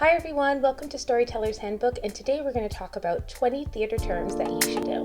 Hi everyone, welcome to Storyteller's Handbook, and today we're going to talk about 20 theater terms that you should know.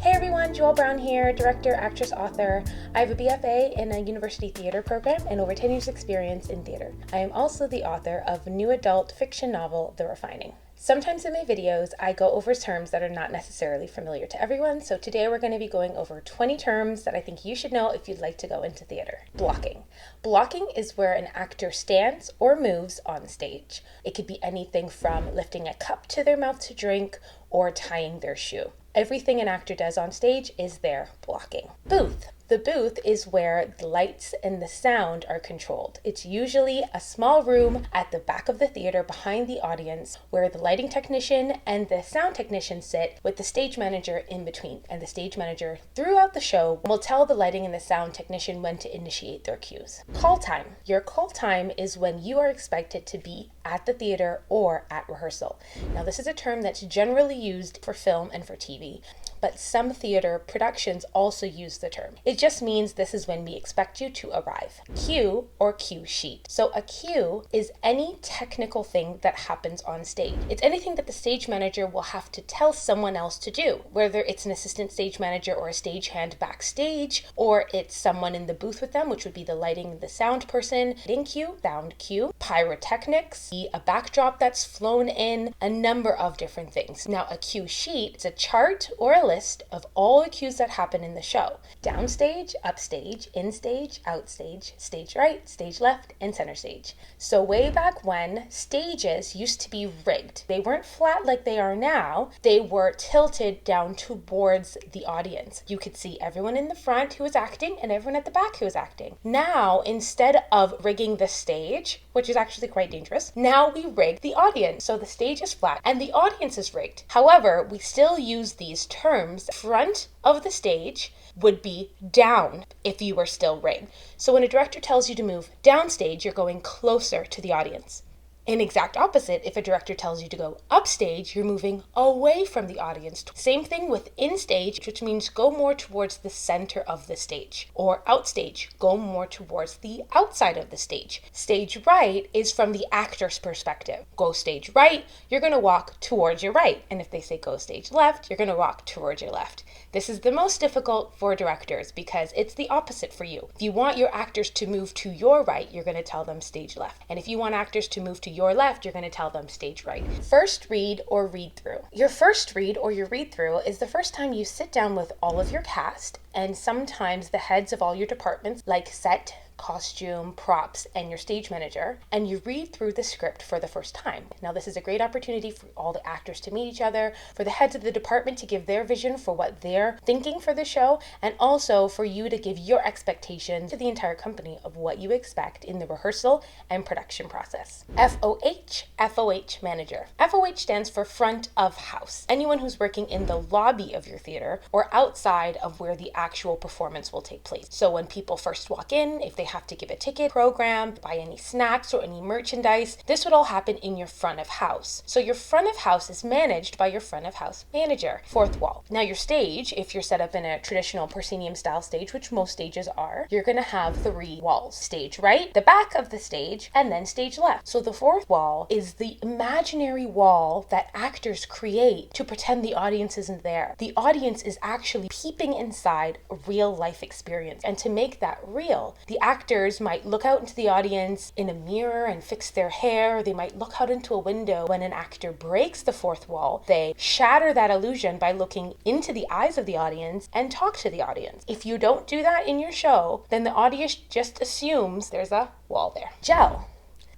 Hey everyone, Joelle Brown here, director, actress, author. I have a BFA in a university theater program and over 10 years experience in theater. I am also the author of a new adult fiction novel, The Refining. Sometimes in my videos, I go over terms that are not necessarily familiar to everyone, so today we're going to be going over 20 terms that I think you should know if you'd like to go into theater. Blocking. Blocking is where an actor stands or moves on stage. It could be anything from lifting a cup to their mouth to drink or tying their shoe. Everything an actor does on stage is their blocking. Booth. The booth is where the lights and the sound are controlled. It's usually a small room at the back of the theater behind the audience where the lighting technician and the sound technician sit with the stage manager in between. And the stage manager throughout the show will tell the lighting and the sound technician when to initiate their cues. Call time. Your call time is when you are expected to be at the theater or at rehearsal. Now this is a term that's generally used for film and for TV, but some theater productions also use the term. It just means this is when we expect you to arrive. Cue or cue sheet. So a cue is any technical thing that happens on stage. It's anything that the stage manager will have to tell someone else to do, whether it's an assistant stage manager or a stagehand backstage, or it's someone in the booth with them, which would be the lighting and the sound person. Lighting cue, sound cue, pyrotechnics, a backdrop that's flown in, a number of different things. Now a cue sheet is a chart or a list of all the cues that happen in the show. Downstage, upstage, instage, outstage, stage right, stage left, and center stage. So way back when, stages used to be rigged. They weren't flat like they are now. They were tilted down towards the audience. You could see everyone in the front who was acting and everyone at the back who was acting. Now, instead of rigging the stage, which is actually quite dangerous, now we rig the audience. So the stage is flat and the audience is rigged. However, we still use these terms. Front of the stage would be down if you were still rigged. So when a director tells you to move downstage, you're going closer to the audience. In exact opposite, if a director tells you to go upstage, you're moving away from the audience. Same thing with instage, which means go more towards the center of the stage. Or outstage, go more towards the outside of the stage. Stage right is from the actor's perspective. Go stage right, you're going to walk towards your right. And if they say go stage left, you're going to walk towards your left. This is the most difficult for directors because it's the opposite for you. If you want your actors to move to your right, you're going to tell them stage left. And if you want actors to move to your left, you're going to tell them stage right. First read or read through. Your first read or your read through is the first time you sit down with all of your cast and sometimes the heads of all your departments like set, costume, props, and your stage manager, and you read through the script for the first time. Now this is a great opportunity for all the actors to meet each other, for the heads of the department to give their vision for what they're thinking for the show, and also for you to give your expectations to the entire company of what you expect in the rehearsal and production process. FOH Manager. FOH stands for front of house. Anyone who's working in the lobby of your theater or outside of where the actual performance will take place. So when people first walk in, if they have to give a ticket, program, buy any snacks or any merchandise, this would all happen in your front of house. So your front of house is managed by your front of house manager. Fourth wall. Now your stage, if you're set up in a traditional proscenium style stage, which most stages are, you're going to have 3 walls. Stage right, the back of the stage, and then stage left. So the fourth wall is the imaginary wall that actors create to pretend the audience isn't there. The audience is actually peeping inside a real life experience. And to make that real, the actors might look out into the audience in a mirror and fix their hair. They might look out into a window. When an actor breaks the fourth wall, they shatter that illusion by looking into the eyes of the audience and talk to the audience. If you don't do that in your show, then the audience just assumes there's a wall there. Gel.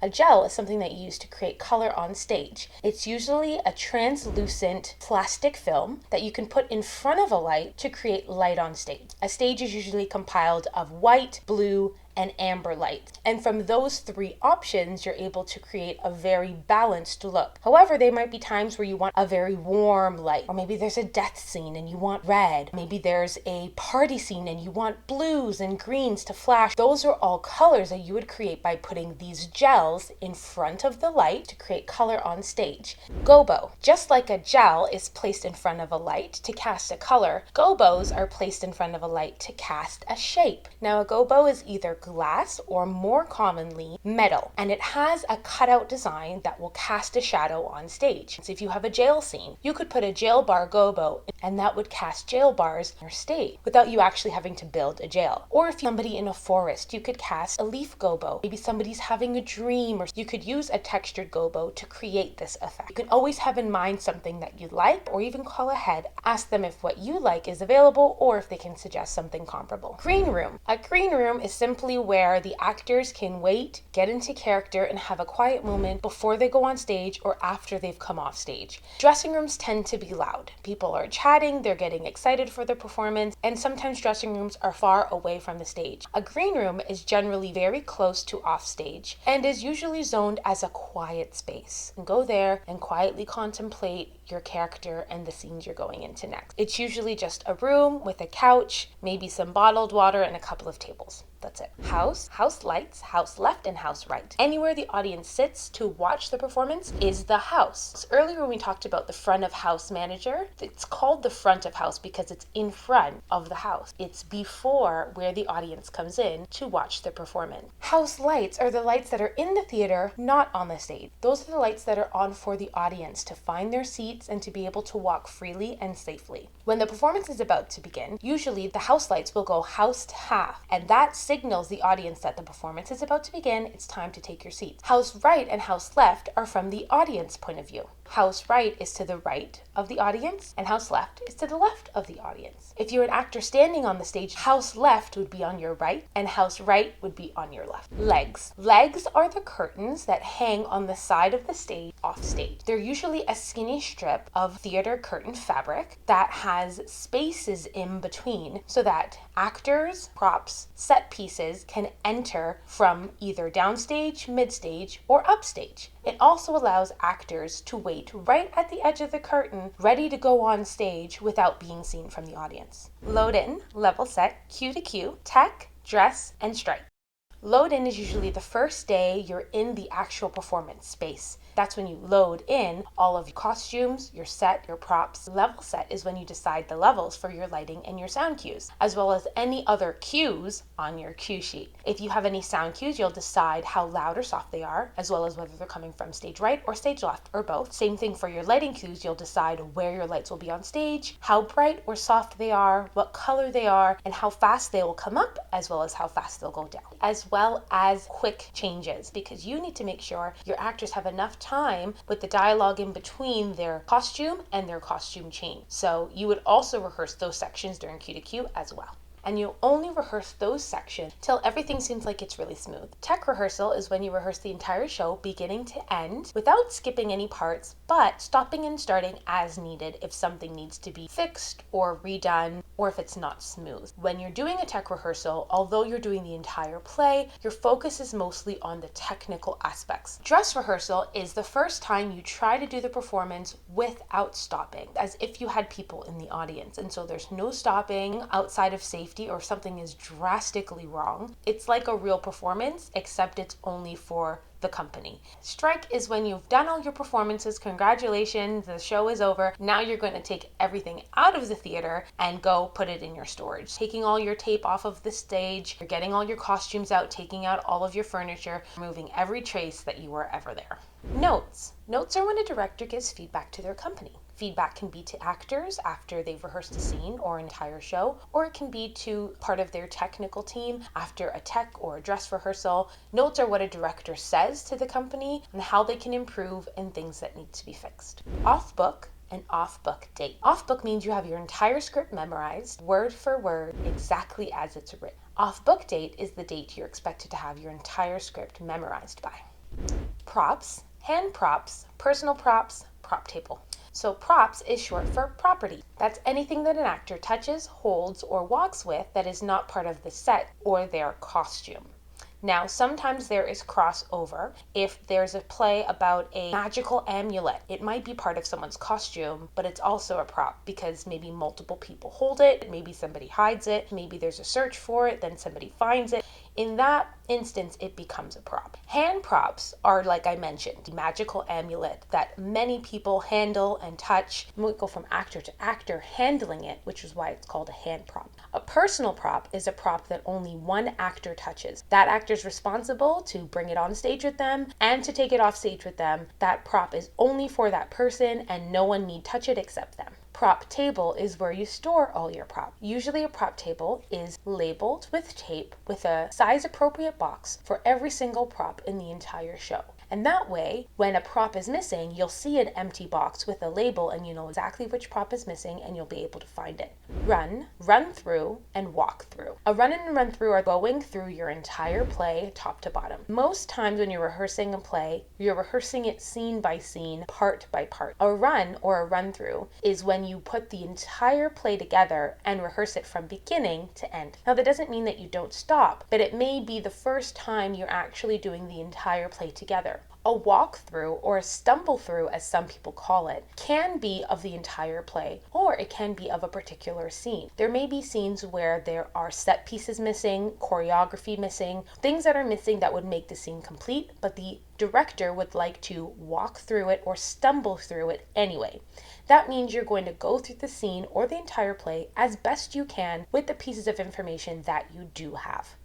A gel is something that you use to create color on stage. It's usually a translucent plastic film that you can put in front of a light to create light on stage. A stage is usually compiled of white, blue, and amber light. And from those three options, you're able to create a very balanced look. However, there might be times where you want a very warm light, or maybe there's a death scene and you want red. Maybe there's a party scene and you want blues and greens to flash. Those are all colors that you would create by putting these gels in front of the light to create color on stage. Gobo. Just like a gel is placed in front of a light to cast a color, gobos are placed in front of a light to cast a shape. Now, a gobo is either glass or more commonly metal, and it has a cutout design that will cast a shadow on stage. So if you have a jail scene, you could put a jail bar gobo and that would cast jail bars on your stage without you actually having to build a jail. Or if you're somebody in a forest, you could cast a leaf gobo. Maybe somebody's having a dream, or you could use a textured gobo to create this effect. You can always have in mind something that you like, or even call ahead, ask them if what you like is available or if they can suggest something comparable. Green room. A green room is simply where the actors can wait, get into character, and have a quiet moment before they go on stage or after they've come off stage. Dressing rooms tend to be loud. People are chatting, they're getting excited for the performance, and sometimes dressing rooms are far away from the stage. A green room is generally very close to off stage and is usually zoned as a quiet space. And go there and quietly contemplate your character and the scenes you're going into next. It's usually just a room with a couch, maybe some bottled water, and a couple of tables. That's it. House, house lights, house left, and house right. Anywhere the audience sits to watch the performance is the house. So earlier when we talked about the front of house manager, it's called the front of house because it's in front of the house. It's before where the audience comes in to watch the performance. House lights are the lights that are in the theater, not on the stage. Those are the lights that are on for the audience to find their seats and to be able to walk freely and safely. When the performance is about to begin, usually the house lights will go house to half, and that signals the audience that the performance is about to begin. It's time to take your seats. House right and house left are from the audience point of view. House right is to the right of the audience, and house left is to the left of the audience. If you're an actor standing on the stage, house left would be on your right, and house right would be on your left. Legs. Legs are the curtains that hang on the side of the stage off stage. They're usually a skinny strip of theater curtain fabric that has spaces in between so that actors, props, set pieces can enter from either downstage, midstage, or upstage. It also allows actors to wait right at the edge of the curtain, ready to go on stage without being seen from the audience. Load in, level set, cue to cue, tech, dress, and strike. Load in is usually the first day you're in the actual performance space. That's when you load in all of your costumes, your set, your props. Level set is when you decide the levels for your lighting and your sound cues, as well as any other cues on your cue sheet. If you have any sound cues, you'll decide how loud or soft they are, as well as whether they're coming from stage right or stage left, or both. Same thing for your lighting cues. You'll decide where your lights will be on stage, how bright or soft they are, what color they are, and how fast they will come up, as well as how fast they'll go down, as well as quick changes, because you need to make sure your actors have enough time with the dialogue in between their costume and their costume change. So you would also rehearse those sections during cue to cue as well. And you'll only rehearse those sections till everything seems like it's really smooth. Tech rehearsal is when you rehearse the entire show beginning to end without skipping any parts, but stopping and starting as needed if something needs to be fixed or redone, or if it's not smooth. When you're doing a tech rehearsal, although you're doing the entire play, your focus is mostly on the technical aspects. Dress rehearsal is the first time you try to do the performance without stopping, as if you had people in the audience. And so there's no stopping outside of safety, or if something is drastically wrong. It's like a real performance, except it's only for the company. Strike is when you've done all your performances. Congratulations, the show is over. Now you're going to take everything out of the theater and go put it in your storage. Taking all your tape off of the stage, you're getting all your costumes out, taking out all of your furniture, removing every trace that you were ever there. Notes. Notes are when a director gives feedback to their company. Feedback can be to actors after they've rehearsed a scene or an entire show, or it can be to part of their technical team after a tech or a dress rehearsal. Notes are what a director says to the company and how they can improve and things that need to be fixed. Off-book and off-book date. Off-book means you have your entire script memorized, word for word, exactly as it's written. Off-book date is the date you're expected to have your entire script memorized by. Props, hand props, personal props, prop table. So props is short for property. That's anything that an actor touches, holds, or walks with that is not part of the set or their costume. Now, sometimes there is crossover. If there's a play about a magical amulet, it might be part of someone's costume, but it's also a prop because maybe multiple people hold it, maybe somebody hides it, maybe there's a search for it, then somebody finds it. In that instance, it becomes a prop. Hand props are, like I mentioned, magical amulet that many people handle and touch. We go from actor to actor handling it, which is why it's called a hand prop. A personal prop is a prop that only one actor touches. That actor is responsible to bring it on stage with them and to take it off stage with them. That prop is only for that person and no one need touch it except them. Prop table is where you store all your props. Usually a prop table is labeled with tape with a size appropriate box for every single prop in the entire show. And that way, when a prop is missing, you'll see an empty box with a label and you know exactly which prop is missing and you'll be able to find it. Run, run through, and walk through. A run in and run through are going through your entire play top to bottom. Most times when you're rehearsing a play, you're rehearsing it scene by scene, part by part. A run or a run through is when you put the entire play together and rehearse it from beginning to end. Now that doesn't mean that you don't stop, but it may be the first time you're actually doing the entire play together. A walkthrough, or a stumble through as some people call it, can be of the entire play, or it can be of a particular scene. There may be scenes where there are set pieces missing, choreography missing, things that are missing that would make the scene complete, but the director would like to walk through it or stumble through it anyway. That means you're going to go through the scene or the entire play as best you can with the pieces of information that you do have.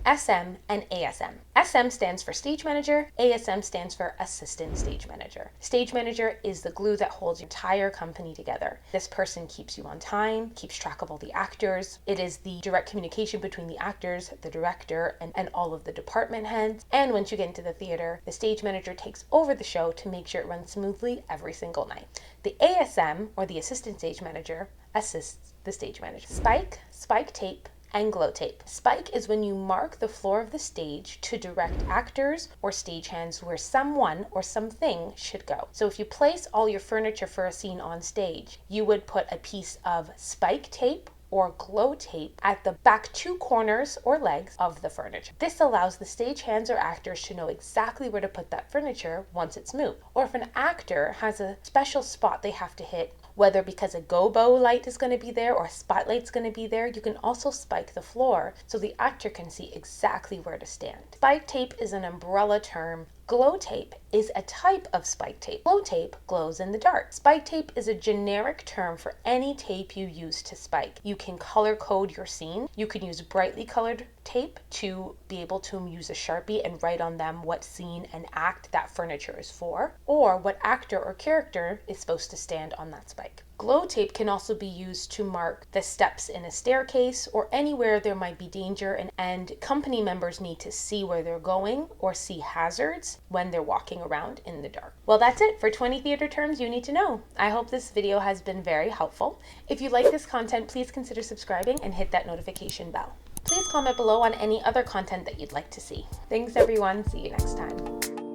SM and ASM. SM stands for Stage Manager, ASM stands for Assistant Stage Manager. Stage Manager is the glue that holds your entire company together. This person keeps you on time, keeps track of all the actors. It is the direct communication between the actors, the director, and all of the department heads. And once you get into the theater, the Stage Manager takes over the show to make sure it runs smoothly every single night. The ASM, or the Assistant Stage Manager, assists the Stage Manager. Spike, spike tape, and glow tape. Spike is when you mark the floor of the stage to direct actors or stagehands where someone or something should go. So if you place all your furniture for a scene on stage, you would put a piece of spike tape or glow tape at the back two corners or legs of the furniture. This allows the stagehands or actors to know exactly where to put that furniture once it's moved. Or if an actor has a special spot they have to hit, whether because a Gobo light is going to be there or a spotlight's going to be there, you can also spike the floor so the actor can see exactly where to stand. Spike tape is an umbrella term. Glow tape is a type of spike tape. Glow tape glows in the dark. Spike tape is a generic term for any tape you use to spike. You can color code your scene. You can use brightly colored tape to be able to use a Sharpie and write on them what scene and act that furniture is for, or what actor or character is supposed to stand on that spike. Glow tape can also be used to mark the steps in a staircase or anywhere there might be danger and company members need to see where they're going or see hazards when they're walking around in the dark. Well, that's it for 20 theater terms you need to know. I hope this video has been very helpful. If you like this content, please consider subscribing and hit that notification bell. Please comment below on any other content that you'd like to see. Thanks everyone, see you next time.